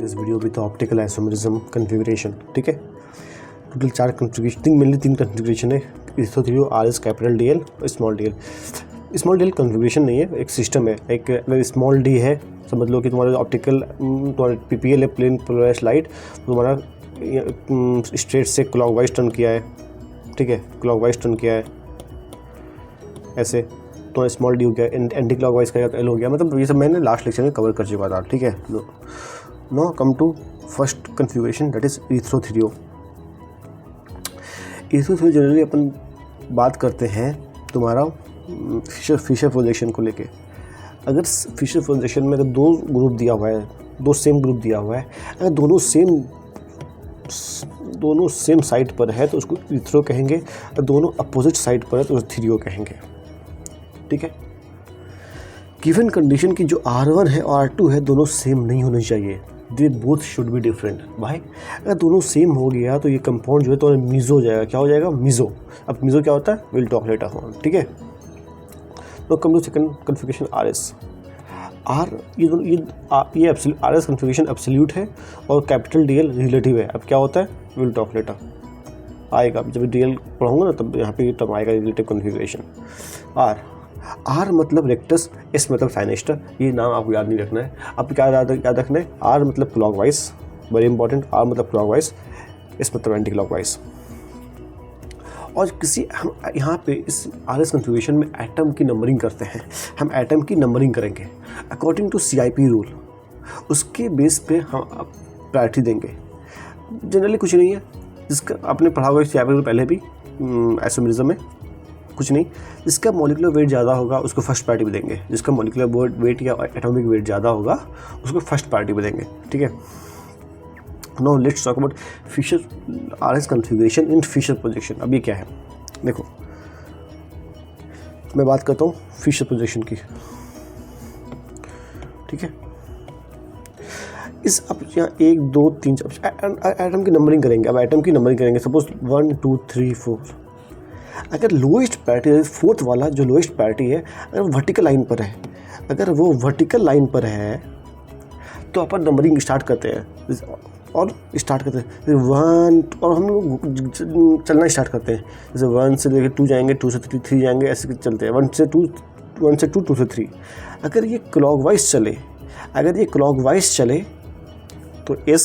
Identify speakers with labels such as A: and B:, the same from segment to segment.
A: This video with optical isomerism configuration. ठीक है, total 4 configuration, mainly 3 configuration है, ईथोथ्रियो, RS, capital DL और small DL। Small DL configuration नहीं है, एक सिस्टम है। एक अगर स्मॉल D है, समझ लो कि तुम्हारा ऑप्टिकल तुम्हारा PPL है, प्लेन पोलराइज्ड लाइट, तुम्हारा स्ट्रेट से क्लॉकवाइज टर्न किया है। ठीक है, क्लॉकवाइज टर्न किया है ऐसे, तो स्मॉल डी हो गया, एंटी क्लॉकवाइज का एल हो गया। मतलब ये सब मैंने लास्ट लेक्चर में कवर कर चुका था। ठीक है, no come to first configuration, that is ईथोथ्रियो। ईथोथ्रियो जनरली अपन बात करते हैं तुम्हारा फिशर प्रोजेक्शन को लेके। अगर फिशर प्रोजेक्शन में अगर 2 ग्रुप दिया हुआ है, 2 सेम ग्रुप दिया हुआ है, अगर दोनों सेम साइड पर है तो उसको ईथ्रो कहेंगे, और दोनों अपोजिट साइड पर है तो थ्रियो कहेंगे। ठीक है, गिवन कंडीशन की जो R1 है और R2 है दोनों सेम नहीं होने चाहिए, they both should be different. भाई अगर दोनों सेम हो गया तो ये कंपाउंड जो है तो मीज़ो हो जाएगा। क्या हो जाएगा? मीज़ो। अब मीज़ो क्या होता है? Will talk later on. ठीक है, तो come to second configuration RS। ये RS कन्फिगरेशन एब्सोल्यूट है और कैपिटल DL रिलेटिव है। अब क्या होता है? विल टॉक लेटर आएगा, जब DL पढ़ूंगा ना तब यहाँ पे तब आएगा रिलेटिव कन्फिगरेशन। R मतलब रेक्टस, S मतलब साइनेस्टर। ये नाम आपको याद नहीं रखना है, आपको क्या याद रखना है? R मतलब क्लॉकवाइज, वेरी इंपॉर्टेंट। R मतलब क्लॉकवाइज, S मतलब एंटी क्लॉकवाइज। और हम यहाँ पे इस RS कन्फिगरेशन में एटम की नंबरिंग करते हैं। हम एटम की नंबरिंग करेंगे अकॉर्डिंग टू CIP रूल, उसके बेस पे हम प्रायोरिटी देंगे। जनरली कुछ नहीं है, जिसका आपने पढ़ा होगा CIP रूल पहले भी आइसोमेरिज्म में, कुछ नहीं। जिसका मॉलिक्यूलर वेट ज़्यादा होगा उसको फर्स्ट प्रायोरिटी भी देंगे, जिसका मॉलिक्यूलर वेट या एटॉमिक वेट ज़्यादा होगा उसको फर्स्ट प्रायोरिटी भी देंगे। ठीक है, no let's talk about Fischer RS configuration in Fischer projection. अब ये क्या है? देखो, मैं बात करता हूँ फिशर प्रोजेक्शन की। ठीक है, इस अब यहाँ 1 2 3 एटम की नंबरिंग करेंगे। अब एटम की नंबरिंग करेंगे, सपोज 1 2 3 4। अगर लोएस्ट प्रायोरिटी, फोर्थ वाला जो लोएस्ट प्रायोरिटी है, अगर वर्टिकल लाइन पर है, अगर वो वर्टिकल लाइन पर है तो अपन नंबरिंग स्टार्ट करते हैं और स्टार्ट करते हैं 1, और हम लोग चलना स्टार्ट करते हैं। जैसे 1 से लेकर 2 जाएंगे, 2 से 3 जाएंगे, ऐसे चलते हैं 1 से 2, 2 से 3। अगर ये क्लॉकवाइज चले तो S,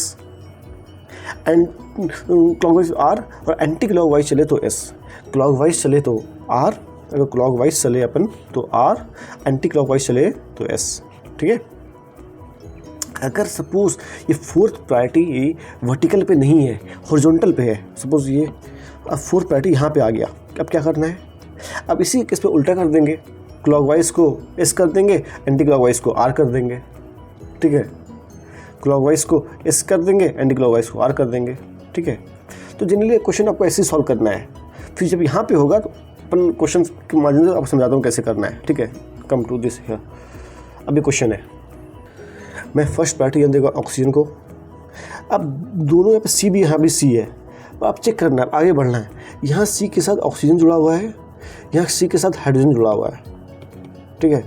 A: एंड क्लॉकवाइज R, और एंटी क्लॉकवाइज चले तो S। क्लॉकवाइज चले तो R, अगर क्लॉकवाइज चले अपन तो R, एंटी क्लॉकवाइज चले तो S। ठीक है, अगर सपोज ये फोर्थ प्रायोरिटी वर्टिकल पे नहीं है, हॉरिजॉन्टल पे है, सपोज ये अब फोर्थ प्रायोरिटी यहाँ पे आ गया, अब क्या करना है? अब इसी केस पे उल्टा कर देंगे, क्लॉकवाइज को S कर देंगे, एंटी क्लॉकवाइज को R कर देंगे। ठीक है, क्लॉकवाइज को S कर देंगे, एंटी क्लॉकवाइज को R कर देंगे। ठीक है, तो जनरली क्वेश्चन आपको ऐसे सॉल्व करना है। फिर जब यहाँ पे होगा तो अपन क्वेश्चन के माध्यम से आपको समझाता हूँ कैसे करना है। ठीक है, कम टू दिस हियर। अब ये क्वेश्चन है, मैं फर्स्ट प्रायोरिटी देगा ऑक्सीजन को। अब दोनों यहाँ पे C भी, यहाँ भी C है, तो आप चेक करना है, आगे बढ़ना है। यहाँ C के साथ ऑक्सीजन जुड़ा हुआ है, यहाँ C के साथ हाइड्रोजन जुड़ा हुआ है। ठीक है,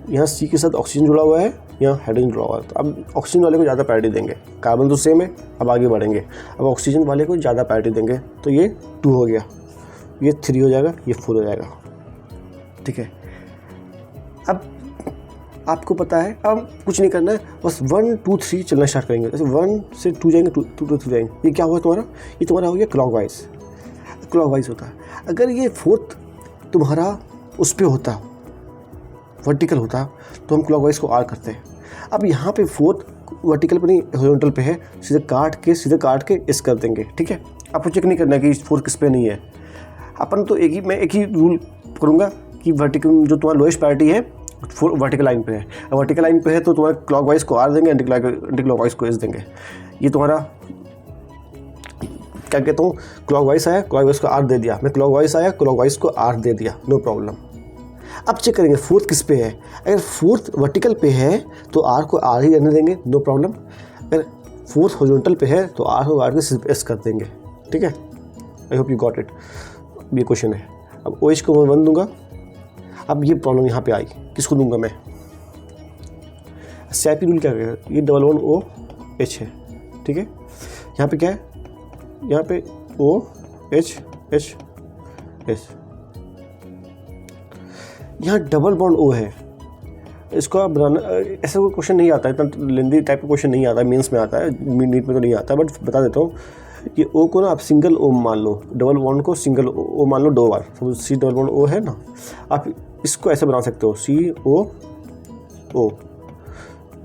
A: यहाँ C के साथ ऑक्सीजन जुड़ा हुआ है, यहाँ हाइड्रोजन जुड़ा हुआ है। तो अब ऑक्सीजन वाले को ज़्यादा प्रायोरिटी देंगे, कार्बन तो सेम है। अब आगे बढ़ेंगे, अब ऑक्सीजन वाले को ज़्यादा प्रायोरिटी देंगे, तो ये 2 हो गया, ये 3 हो जाएगा, ये 4 हो जाएगा। ठीक है, अब आपको पता है, अब कुछ नहीं करना है, बस 1 2 3 चलना स्टार्ट करेंगे। जैसे 1 से 2 जाएंगे, 2 to 3 जाएंगे। ये क्या हुआ तुम्हारा? ये तुम्हारा हो गया क्लॉकवाइज होता है। अगर ये फोर्थ तुम्हारा उस पर होता, वर्टिकल होता, तो हम क्लॉकवाइज को R करते हैं। अब यहाँ पे फोर्थ वर्टिकल पर नहीं, हॉरिजॉन्टल पे है, सीधे काट के S कर देंगे। ठीक है, आपको चेक नहीं करना है कि फोर्थ किस पे नहीं है। अपन तो मैं एक ही रूल करूँगा कि वर्टिकल जो तुम्हारा लोएस्ट प्रायोरिटी है वर्टिकल लाइन पे है, वर्टिकल लाइन पे है तो तुम्हारा क्लॉकवाइज को R देंगे, एंटी क्लॉकवाइज को S देंगे। ये तुम्हारा क्या कहता हूँ, क्लॉकवाइज आया, क्लॉकवाइज को R दे दिया, मैं क्लॉकवाइज आया, क्लॉकवाइज को R दे दिया, नो प्रॉब्लम। अब चेक करेंगे फोर्थ किस पे है। अगर फोर्थ वर्टिकल पे है तो R को R ही रहने देंगे, नो प्रॉब्लम। अगर फोर्थ हॉरिजॉन्टल पे है तो R को R के सिर्फ S कर देंगे। ठीक है, I hope you got it. ये क्वेश्चन है। अब OH को मैं 1 दूंगा। अब ये प्रॉब्लम यहाँ पे आई, किसको दूंगा मैं? CIP रूल क्या है, ये डबल बॉन्ड OH है, ठीक है। यहाँ पे क्या है, यहाँ पे OH, यहाँ डबल बॉन्ड O है। इसको आप बनाना, ऐसा कोई क्वेश्चन नहीं आता है, इतना लेंदी टाइप का क्वेश्चन नहीं आता है, मेंस में आता है, नीट में तो नहीं आता, बट बता देता हूँ कि O को ना आप सिंगल O मान लो, डबल बॉन्ड को सिंगल O मान लो 2 बार। तो C डबल बॉन्ड O है ना, आप इसको ऐसे बना सकते हो COO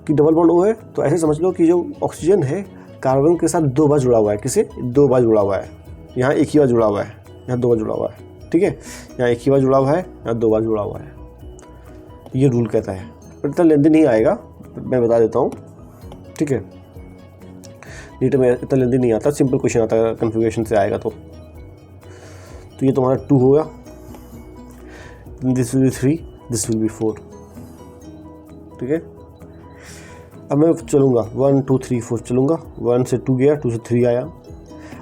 A: कि डबल बॉन्ड O है। तो ऐसे समझ लो कि जो ऑक्सीजन है कार्बन के साथ 2 बार जुड़ा हुआ है, किसे 2 बार जुड़ा हुआ है। यहाँ एक ही बार जुड़ा हुआ है, यहाँ 2 बार जुड़ा हुआ है, ठीक है। यहाँ एक ही बार जुड़ा हुआ है, यहाँ 2 बार जुड़ा हुआ है, ये रूल कहता है। पर इतना लेंदी नहीं आएगा, मैं बता देता हूँ, ठीक है। नीट में इतना लेंदी नहीं आता, सिंपल क्वेश्चन आता है, कन्फिग्रेशन से आएगा। तो ये तुम्हारा 2 होगा, this will be 3, this will be 4, ठीक है। अब मैं चलूँगा 1 2 3 4 चलूँगा, 1 से 2 गया, 2 से 3 आया।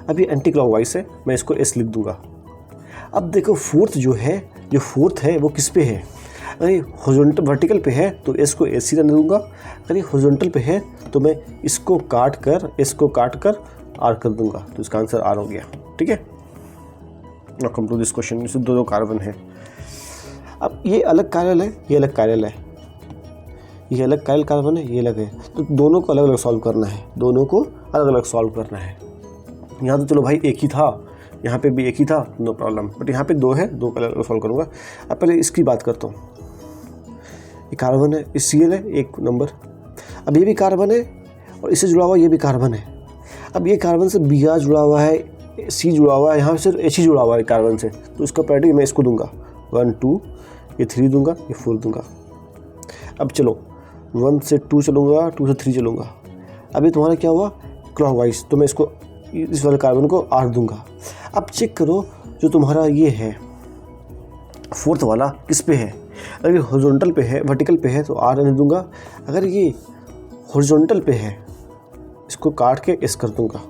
A: अब ये एंटी क्लॉकवाइज है, मैं इसको S लिख दूँगा। अब देखो फोर्थ जो है वो किस पे है, अगर ये हॉरिजॉन्टल वर्टिकल पे है तो S को AC रहने दूँगा, अगर ये हॉरिजॉन्टल पे है तो मैं इसको काट कर R कर दूँगा, तो इसका आंसर R हो गया, ठीक है। Now come to this question, इसमें 2 कार्बन है। अब ये अलग कार्बन है, ये अलग कार्बन है, ये अलग कार्बन है, ये अलग है, तो दोनों को अलग अलग सॉल्व करना है, दोनों को अलग अलग सॉल्व करना है। यहाँ तो चलो भाई एक ही था, यहाँ पे भी एक ही था, नो प्रॉब्लम, बट यहाँ पे 2 है, 2 को अलग अलग सॉल्व करूँगा। अब पहले इसकी बात करता हूँ, ये कार्बन है, इस Cl है 1 नंबर। अब ये भी कार्बन है और इससे जुड़ा हुआ ये भी कार्बन है। अब ये कार्बन से Br जुड़ा हुआ है, C जुड़ा हुआ है, यहाँ से H जुड़ा हुआ है कार्बन से, तो इसका प्रायोरिटी मैं इसको दूंगा 1 2, ये 3 दूंगा, ये 4 दूंगा। अब चलो 1 से 2 चलूँगा, 2 से 3 चलूँगा। अब ये तुम्हारा क्या हुआ क्लॉकवाइज, तो मैं इसको इस वाले कार्बन को R दूंगा। अब चेक करो जो तुम्हारा ये है फोर्थ वाला किस पे है, अगर ये हॉरिजॉन्टल पे है, वर्टिकल पे है तो R रहने दूंगा, अगर ये हॉरिजॉन्टल पे है इसको काट के S कर दूंगा।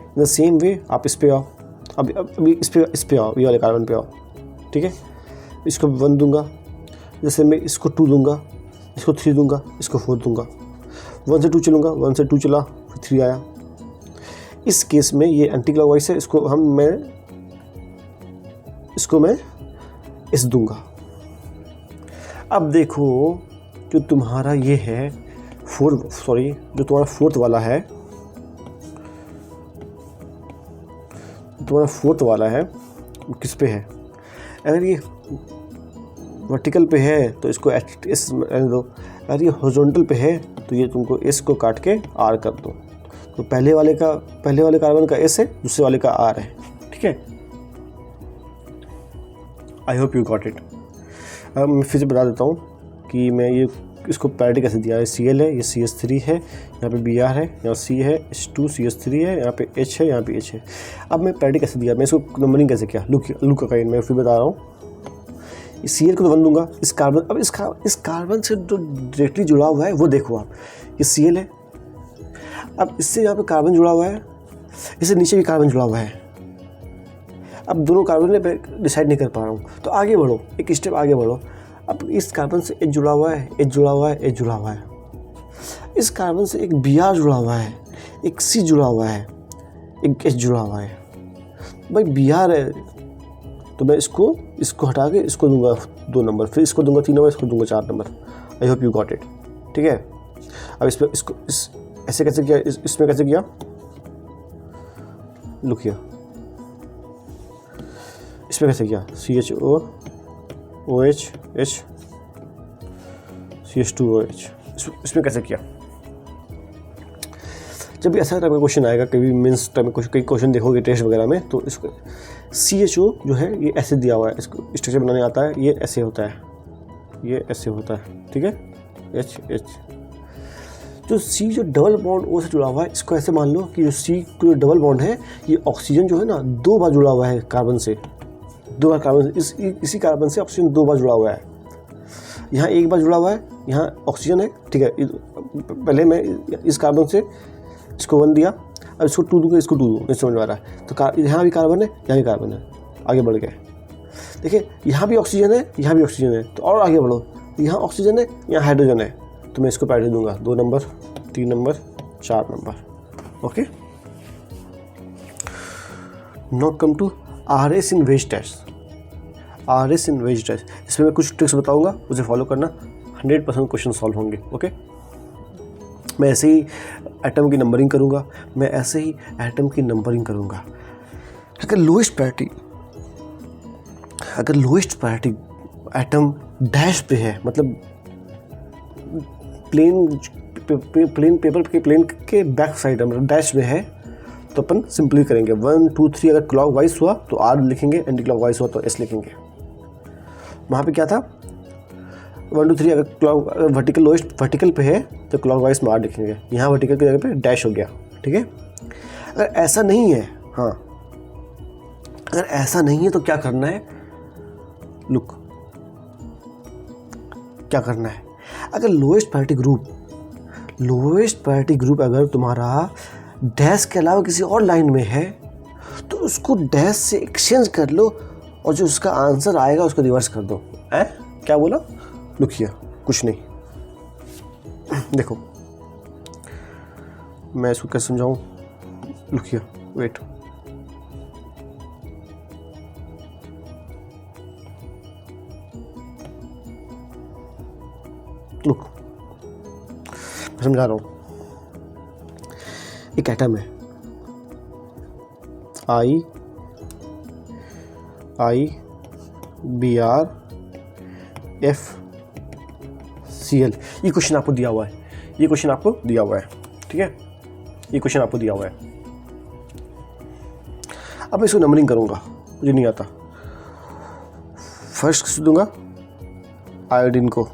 A: इन द सेम वे आप इस पे आओ, अभी इस पे आओ, ये वाले कार्बन पे आओ, ठीक है। इसको 1 दूंगा, जैसे मैं इसको 2 दूंगा, इसको 3 दूंगा, इसको 4 दूंगा। 1 से 2 चलूँगा, 1 से 2 चला, फिर 3 आया। इस केस में ये एंटी क्लॉकवाइज है, इसको मैं S दूंगा। अब देखो जो तुम्हारा ये है जो तुम्हारा फोर्थ वाला है, किस पे है, अगर ये वर्टिकल पे है तो इसको S रहने दो, अगर ये हॉरिजॉन्टल पे है तो ये तुमको S को काट के R कर दो। तो पहले वाले कार्बन का S है, दूसरे वाले का R है, ठीक है। I hope you got it. अब मैं फिर से बता देता हूँ कि मैं ये इसको प्रायोरिटी कैसे दिया है। Cl है, ये CH3 है, यहाँ पे Br है, यहाँ C है, H2 CH3 है, यहाँ पे H है, यहाँ पे H है। अब मैं प्रायोरिटी कैसे दिया, मैं इसको नंबरिंग कैसे किया, लुक अकाइन मैं फिर बता रहा हूँ। इस Cl को तो 1 दूंगा, इस कार्बन, अब इस कार्बन से जो डायरेक्टली जुड़ा हुआ है वो देखो आप, ये Cl है। अब इससे यहाँ पे कार्बन जुड़ा हुआ है, इससे नीचे भी कार्बन जुड़ा हुआ है। अब दोनों कार्बन में डिसाइड नहीं कर पा रहा हूँ, तो आगे बढ़ो, एक स्टेप आगे बढ़ो। अब इस कार्बन से H जुड़ा हुआ है, H जुड़ा हुआ है, H जुड़ा हुआ है। इस कार्बन से एक Br जुड़ा हुआ है, एक C जुड़ा हुआ है, एक H जुड़ा हुआ है। भाई Br है तो मैं इसको हटा के इसको दूंगा 2 नंबर, फिर इसको दूंगा 3 नंबर, इसको दूंगा 4 number. I hope you got it, ठीक है। अब इसको ऐसे कैसे किया, इसमें कैसे किया, लुक हियर, इसमें कैसे किया, CHO OH H CH2OH, इसमें कैसे किया। जब भी ऐसा टाइप का क्वेश्चन आएगा, कभी मीन्स टाइप में कई क्वेश्चन देखोगे टेस्ट वगैरह में, तो इसको CHO जो है ये ऐसे दिया हुआ है, इसको स्ट्रक्चर बनाने आता है, ये ऐसे होता है, ये ऐसे होता है, ठीक है, H। जो C जो डबल बॉन्ड O से जुड़ा हुआ है, इसको ऐसे मान लो कि जो C जो डबल बॉन्ड है, ये ऑक्सीजन जो है ना 2 बार जुड़ा हुआ है कार्बन से, 2 बार कार्बन से, इसी कार्बन से ऑक्सीजन 2 बार जुड़ा हुआ है। यहाँ 1 बार जुड़ा हुआ है, यहाँ ऑक्सीजन है, ठीक है। पहले मैं इस कार्बन से इसको 1 दिया, अब इसको 2 दूंगा, इसको 2 दूँ, नहीं समझ में आ रहा है। तो यहाँ भी कार्बन है, यहाँ भी कार्बन है, आगे बढ़ गए। देखिए यहाँ भी ऑक्सीजन है, यहाँ भी ऑक्सीजन है, तो और आगे बढ़ो, यहाँ ऑक्सीजन है, यहाँ हाइड्रोजन है, तो मैं इसको प्रायोरिटी दूंगा, 2 number, 3 number, 4 number. Okay, now come to RS in wedge test. RS in wedge test, इसमें मैं कुछ ट्रिक्स बताऊंगा, उसे फॉलो करना, 100% क्वेश्चन सॉल्व होंगे। ओके, मैं ऐसे ही एटम की नंबरिंग करूंगा, मैं ऐसे ही एटम की नंबरिंग करूंगा। अगर लोएस्ट प्रायोरिटी एटम डैश पे है, मतलब प्लेन पेपर के प्लेन के बैक साइड मतलब डैश में है, तो अपन सिंपली करेंगे 1 2 3। अगर क्लॉक वाइज हुआ तो R लिखेंगे, एंटी क्लॉक वाइज हुआ तो S लिखेंगे। वहाँ पे क्या था, 1 2 3। अगर वर्टिकल लोएस्ट वर्टिकल पे है तो क्लॉक वाइज में R लिखेंगे, यहाँ वर्टिकल की जगह पे डैश हो गया। ठीक है, अगर ऐसा नहीं है, हाँ अगर ऐसा नहीं है तो क्या करना है, लुक क्या करना है। अगर लोएस्ट प्रायोरिटी ग्रुप अगर तुम्हारा डैश के अलावा किसी और लाइन में है तो उसको डैश से एक्सचेंज कर लो और जो उसका आंसर आएगा उसको रिवर्स कर दो। क्या बोला, लुकिए कुछ नहीं, देखो मैं इसको कैसे समझाऊं, लुकिए वेट, लुक मैं समझा रहा हूं। एक एटम है IBrFCl। ये क्वेश्चन आपको दिया हुआ है, ठीक है, ये क्वेश्चन आपको दिया हुआ है। अब मैं इसको नंबरिंग करूंगा, मुझे नहीं आता। फर्स्ट किस दूंगा, आयोडीन को,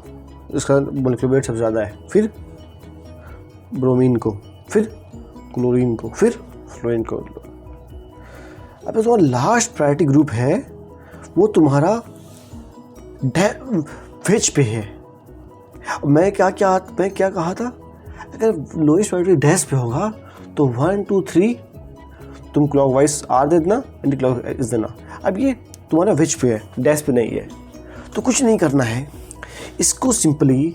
A: इसका मॉलिक्यूलर वेट सबसे ज़्यादा है, फिर ब्रोमीन को, फिर क्लोरीन को, फिर फ्लोरीन को। अब तुम्हारा लास्ट प्रायोरिटी ग्रुप है वो तुम्हारा वेज पे है। मैं क्या कहा था, अगर लोएस्ट प्रायोरिटी डैश पे होगा तो 1 2 3 तुम क्लॉकवाइज R दे देना, एंटी क्लॉकवाइज देना। अब ये तुम्हारा वेज पे है, डैश पे नहीं है, तो कुछ नहीं करना है, इसको सिंपली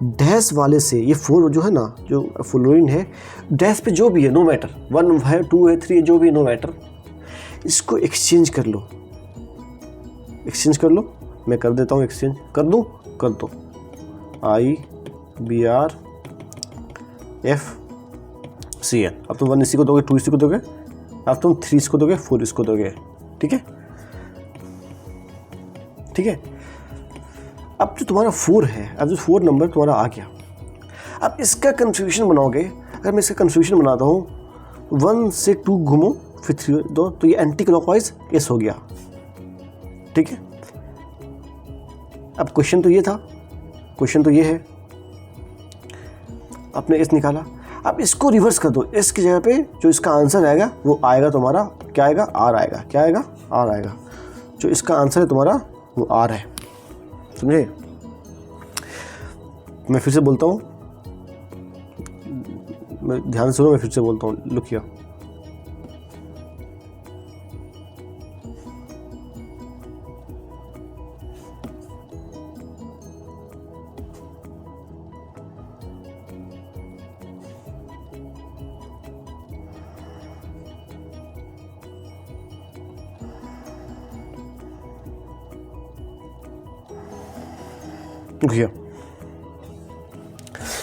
A: डैश वाले से, ये 4 जो है ना, जो फ्लोरीन है, डैश पे जो भी है नो मैटर, 1 है 2 है 3 है, जो भी है नो मैटर, इसको एक्सचेंज कर लो। मैं कर देता हूँ, एक्सचेंज कर दो। IBrFCl। अब तुम 1 इसी को दोगे, 2 इसी को दोगे, अब तुम 3 इसको दोगे, 4 इसको दोगे। ठीक है, अब जो तुम्हारा 4 है, अब जो 4 नंबर तुम्हारा आ गया, अब इसका कन्फ्यूजन बनाओगे। अगर मैं इसका कन्फ्यूजन बनाता हूँ, 1 से 2 घूमो, फिर 3 दो, तो ये एंटी क्लॉकवाइज एस हो गया। ठीक है, अब क्वेश्चन तो ये था, क्वेश्चन तो ये है, आपने एस निकाला। अब इसको रिवर्स कर दो, एस की जगह पे जो इसका आंसर आएगा वो आएगा तुम्हारा, क्या आएगा, आर आएगा। क्या आएगा, आर आएगा। जो इसका आंसर है तुम्हारा वो आर है, समझे। मैं फिर से बोलता हूँ, मैं ध्यान से सुनो, मैं फिर से बोलता हूँ, लुक हियर।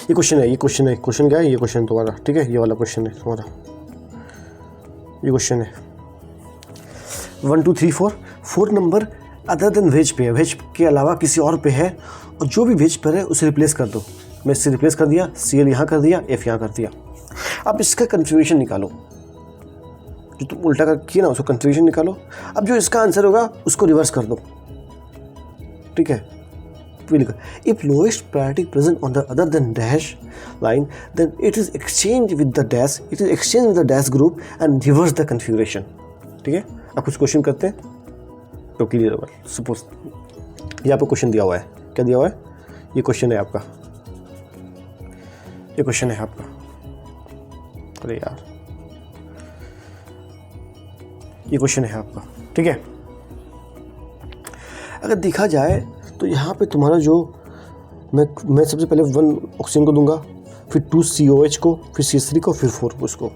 A: ये क्वेश्चन है, क्वेश्चन क्या है, ये क्वेश्चन तुम्हारा, ठीक है, ये वाला क्वेश्चन है तुम्हारा, ये क्वेश्चन है 1 2 3 4 नंबर अदर देन वेज पे है, वेज के अलावा किसी और पे है, और जो भी वेज पर है उसे रिप्लेस कर दो। मैं इससे रिप्लेस कर दिया, Cl यहाँ कर दिया, F यहाँ कर दिया। अब इसका कन्फ्यूजन निकालो, जो तुम उल्टा कर किया ना उसको कन्फ्यूजन निकालो। अब जो इसका आंसर होगा उसको रिवर्स कर दो। ठीक है, if lowest priority present on the other than dash line, then it is exchanged with the dash group and reverse the configuration. ठीक है, अब कुछ क्वेश्चन करते हैं तो क्लियर होगा। सपोज ये आपको क्वेश्चन दिया हुआ है, क्या दिया हुआ है, ये क्वेश्चन है आपका, अरे यार ये क्वेश्चन है आपका। ठीक है, अगर देखा जाए तो यहाँ पे तुम्हारा जो मैं सबसे पहले 1 ऑक्सीजन को दूंगा, फिर 2 COH को, फिर CH3 को, फिर 4 को इसको,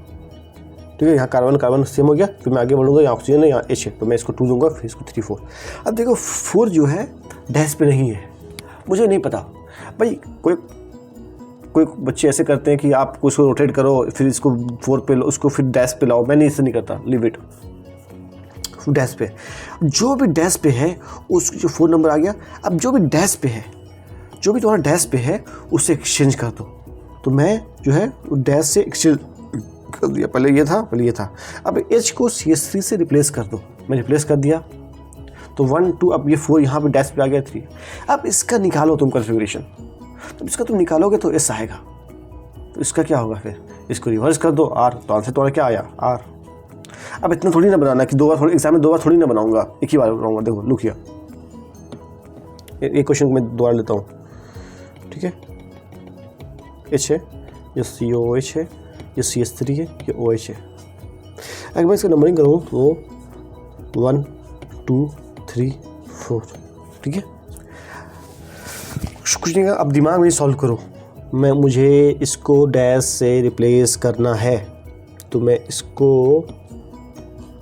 A: ठीक है। यहाँ कार्बन सेम हो गया, फिर मैं आगे बढ़ूंगा, यहाँ ऑक्सीजन है, यहाँ H है, तो मैं इसको 2 दूंगा, फिर इसको 3 4। अब देखो 4 जो है डैश पे नहीं है, मुझे नहीं पता भाई। कोई बच्चे ऐसे करते हैं कि आप उसको रोटेट करो, फिर इसको 4 पे लो, उसको फिर डैश पे लाओ। मैंने इससे नहीं करता, लीव इट डैश पे। जो भी डैश पे है उस जो 4 नंबर आ गया, अब जो भी डैश पे है, जो भी तुम्हारा डैश पे है उससे एक्सचेंज कर दो। तो मैं जो है डैश से एक्सचेंज कर दिया, पहले ये था। अब H को CH3 से रिप्लेस कर दो, मैं रिप्लेस कर दिया, तो 1 2, अब ये 4 यहाँ पे डैश पे आ गया 3। अब इसका निकालो तुम कन्फिग्रेशन, तो इसका तुम निकालोगे तो S आएगा, तो इसका क्या होगा फिर, इसको रिवर्स कर दो R, तो आंसर तुम्हारा क्या आया R। अब इतना थोड़ी ना बनाना कि 2 बार, थोड़ी एग्जाम में 2 बार थोड़ी ना बनाऊंगा, एक ही बार बनाऊंगा। देखो लुक हियर, एक क्वेश्चन मैं दोबारा लेता हूँ, ठीक है। H है, ये COH है, ये CH3 है, ये OH है। अगर मैं इसका नंबरिंग करूँ तो 1 2 3 4, ठीक है। कुछ नहीं, अब दिमाग में सॉल्व करो। मुझे इसको डैश से रिप्लेस करना है, तो मैं इसको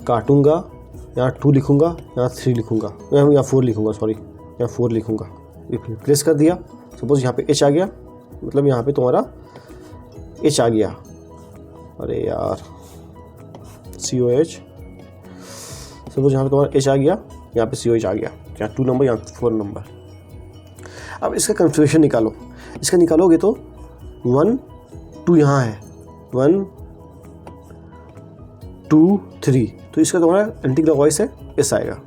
A: काटूंगा, यहाँ 2 लिखूंगा, यहाँ 3 लिखूंगा, यहाँ 4 लिखूंगा, सॉरी यहाँ 4 लिखूंगा, रिप्लेस कर दिया। सपोज यहाँ पे H आ गया, मतलब यहाँ पे तुम्हारा H आ गया, अरे यार COH, सपोज यहाँ पे तुम्हारा H आ गया, यहाँ पे COH आ गया, यहाँ 2 नंबर, यहाँ 4 नंबर। अब इसका कन्फिग्रेशन निकालो, इसका निकालोगे तो 1 2 यहाँ है, 1 2 3, तो इसका तुम्हारा एंटी क्लॉकवाइज है, S आएगा।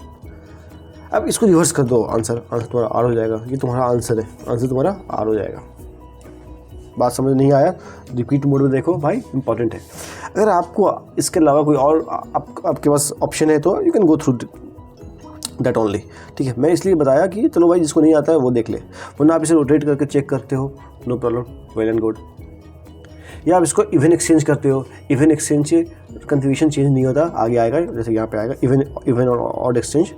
A: अब इसको रिवर्स कर दो, आंसर तुम्हारा R हो जाएगा। ये तुम्हारा आंसर है, आंसर तुम्हारा R हो जाएगा। बात समझ नहीं आया, रिपीट मोड में देखो भाई, इंपॉर्टेंट है। अगर आपको इसके अलावा कोई और आपके पास ऑप्शन है तो you can go through that only, ठीक है। मैं इसलिए बताया कि चलो भाई जिसको नहीं आता है वो देख ले, वरना आप इसे रोटेट करके चेक करते हो, no problem, well and good. या आप इसको इवन एक्सचेंज करते हो, इवन एक्सचेंज से कन्फिग्रेशन चेंज नहीं होता, आगे आएगा, जैसे यहाँ पे आएगा इवन और ऑड एक्सचेंज।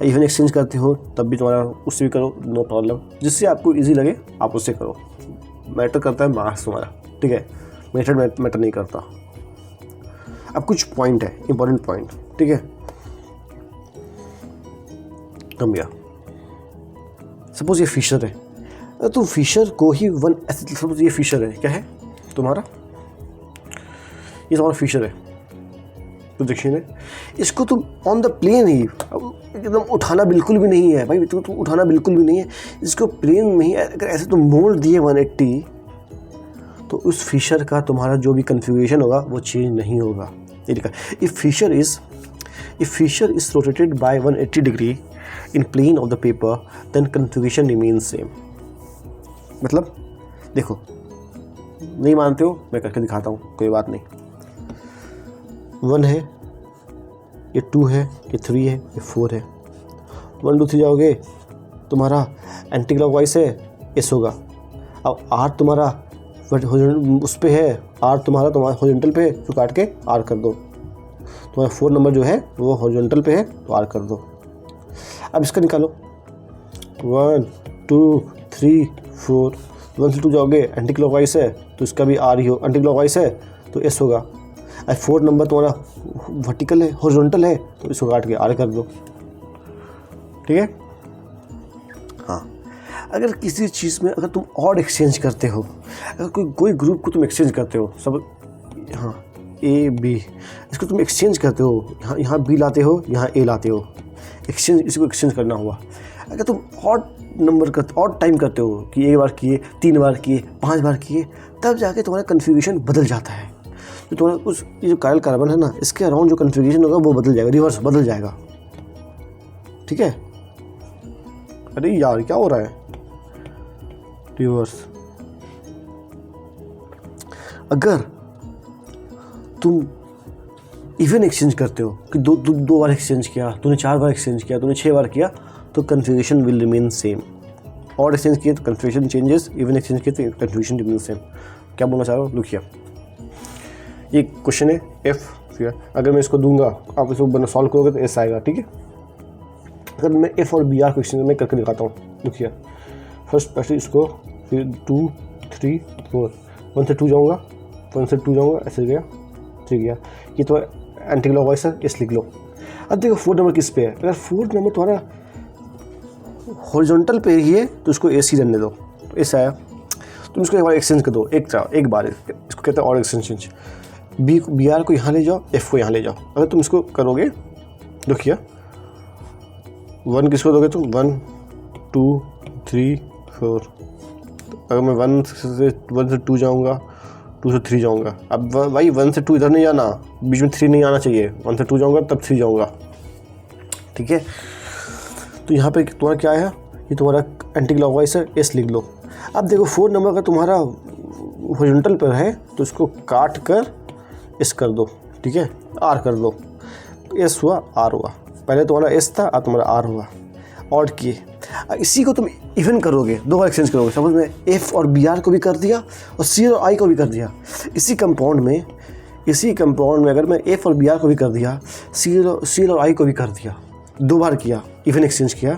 A: इवन एक्सचेंज करते हो तब भी तुम्हारा उससे भी करो, नो प्रॉब्लम, जिससे आपको ईजी लगे आप उससे करो। मैटर करता है मार्क्स तुम्हारा, ठीक है, मेथड मैटर नहीं करता। अब कुछ पॉइंट है, इंपॉर्टेंट पॉइंट, ठीक है। कम गया, सपोज ये फिशर है, तो फिशर को ही सपोज ये फिशर है, क्या है तुम्हारा, ये तुम्हारा फिशर है, प्रोजेक्शन है। इसको तुम ऑन द प्लेन ही एकदम उठाना बिल्कुल भी नहीं है भाई, तुम उठाना बिल्कुल भी नहीं है, इसको प्लेन में ही अगर ऐसे तुम मोड़ दिए 180, तो उस फिशर का तुम्हारा जो भी कन्फिग्रेशन होगा वो चेंज नहीं होगा। ये लिखा, if Fischer is rotated by 180 degree in plane of the paper then configuration remains same. मतलब देखो, नहीं मानते हो मैं करके दिखाता हूँ, कोई बात नहीं। 1 है, ये 2 है, ये 3 है, ये 4 है। 1 2 3 जाओगे, तुम्हारा एंटी क्लॉकवाइज है, S होगा। अब R तुम्हारा उस पे है, R तुम्हारा हॉरिजॉन्टल पे है, तो काट के R कर दो। तुम्हारा 4 नंबर जो है वो हॉरिजॉन्टल पे है, तो R कर दो। अब इसका निकालो, 1 2 3 4, 1 से 2 जाओगे, एंटी क्लॉकवाइज है तो इसका भी R ही हो, एंटी क्लॉकवाइज है तो S होगा। अब 4 नंबर तुम्हारा वर्टिकल है, हॉरिजॉन्टल है, तो इसको काट के R कर दो, ठीक है। हाँ, अगर किसी चीज़ में अगर तुम ऑड एक्सचेंज करते हो, अगर कोई ग्रुप को तुम एक्सचेंज करते हो, सब हाँ A B, इसको तुम एक्सचेंज करते हो, यहाँ B लाते हो, यहाँ A लाते हो, एक्सचेंज, इसको एक्सचेंज करना हुआ। अगर तुम ऑड नंबर करते, ऑड टाइम करते हो कि 1 बार किए, 3 बार किए, 5 बार किए, तब जाके तुम्हारा कन्फिग्रेशन बदल जाता है। तो तुम्हारा उस ये जो कायल कार्बन है ना, इसके अराउंड जो कन्फिग्रेशन होगा वो बदल जाएगा, रिवर्स बदल जाएगा, ठीक है। अरे यार क्या हो रहा है, रिवर्स। अगर तुम इवन एक्सचेंज करते हो कि दो बार एक्सचेंज किया, तूने 4 बार एक्सचेंज किया, तूने 6 बार किया, तो configuration will remain same. Odd exchange किए तो कन्फिग्रेशन चेंजेस, इवन एक्सचेंज किए तो कन्फिग्रेशन रिमेन सेम। क्या बोलना चाह रहा हूँ, लुकिया, ये क्वेश्चन है F। अगर मैं इसको दूंगा, आप इसको सॉल्व करोगे तो S आएगा, ठीक है। अगर मैं F और BR क्वेश्चन में करके दिखाता हूँ, लुकिया, फर्स्ट इसको फिर 2 3 4, 1 से 2 जाऊँगा, 1 से 2 जाऊँगा, ऐसे गया, ठीक है। ये तो एंटी क्लॉकवाइज है, इस लिख लो। अब देखो 4 नंबर किस पे है, अगर 4 नंबर तुम्हारा हॉरिजॉन्टल पे ही है तो उसको AC रहने दो, ऐसा है। तुम इसको एक बार एक्सचेंज कर दो, एक बार इसको कहते हैं और एक्सचेंज। BR को यहाँ ले जाओ, F को यहाँ ले जाओ। अगर तुम इसको करोगे, देखिए 1 किसको दोगे तुम, 1 2 3 4। अगर मैं 1 से 2 जाऊँगा, 2 से 3 जाऊँगा। अब भाई 1 से 2 इधर नहीं जाना, बीच में 3 नहीं आना चाहिए। 1 से 2 जाऊँगा तब 3 जाऊँगा, ठीक है। तो यहाँ पे तुम्हारा क्या है, ये तुम्हारा एंटी क्लॉकवाइज है, S लिख लो। अब देखो 4 नंबर का तुम्हारा हॉरिजॉन्टल पर है तो इसको काट कर S कर दो, ठीक है, R कर दो। S हुआ, R हुआ, पहले तुम्हारा S था, अब तुम्हारा R हुआ, ऑड किए। इसी को तुम इवन करोगे, 2 बार एक्सचेंज करोगे। समझ में, F और BR को भी कर दिया और C और I को भी कर दिया। इसी कंपाउंड में अगर मैं F और BR को भी कर दिया, C और I को भी कर दिया, 2 बार किया, इवन एक्सचेंज किया,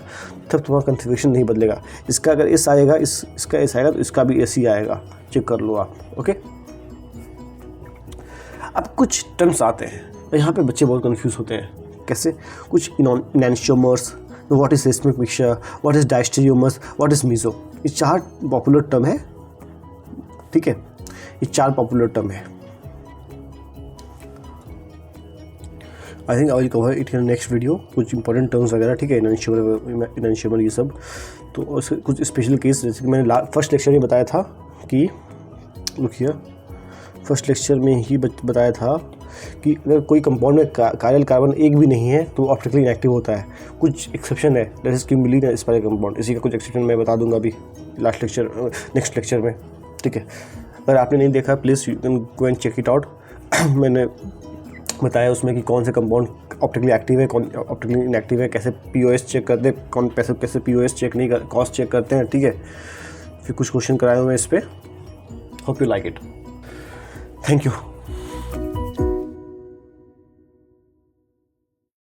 A: तब तुम्हारा कन्फिग्रेशन नहीं बदलेगा। इसका अगर S आएगा, इसका S आएगा तो इसका भी S ही आएगा, चेक कर लो आप, ओके। अब कुछ टर्म्स आते हैं और यहाँ पे बच्चे बहुत कंफ्यूज होते हैं। कैसे? कुछ enantiomers, what is racemic mixture, what is diastereomers, what is meso. ये 4 पॉपुलर टर्म है, ठीक है, ये 4 पॉपुलर टर्म है। I think I will cover it in next video, कुछ इंपॉर्टेंट टर्म्स वगैरह, ठीक है, इनैंशियोमर ये सब। तो उसके कुछ स्पेशल केस, जैसे कि मैंने फर्स्ट लेक्चर में बताया था कि देखिए फर्स्ट लेक्चर में ही बताया था कि अगर कोई कंपाउंड में कायरल कार्बन एक भी नहीं है तो ऑप्टिकली इनएक्टिव होता है। कुछ एक्सेप्शन है, दैट इज क्यूमिलीन एस्पायरिक कंपाउंड। इसी का कुछ एक्सेप्शन मैं बता दूंगा अभी नेक्स्ट लेक्चर में, ठीक है। अगर आपने नहीं देखा please you can go and check it out. मैंने बताया उसमें कि कौन से कंपाउंड ऑप्टिकली एक्टिव है, कौन ऑप्टिकली इनएक्टिव है, कैसे POS चेक करते हैं, कौन कैसे POS चेक नहीं कर, कॉस्ट चेक करते हैं, ठीक है। फिर कुछ क्वेश्चन कराए हुए हैं इस पर। Hope you like it, thank you.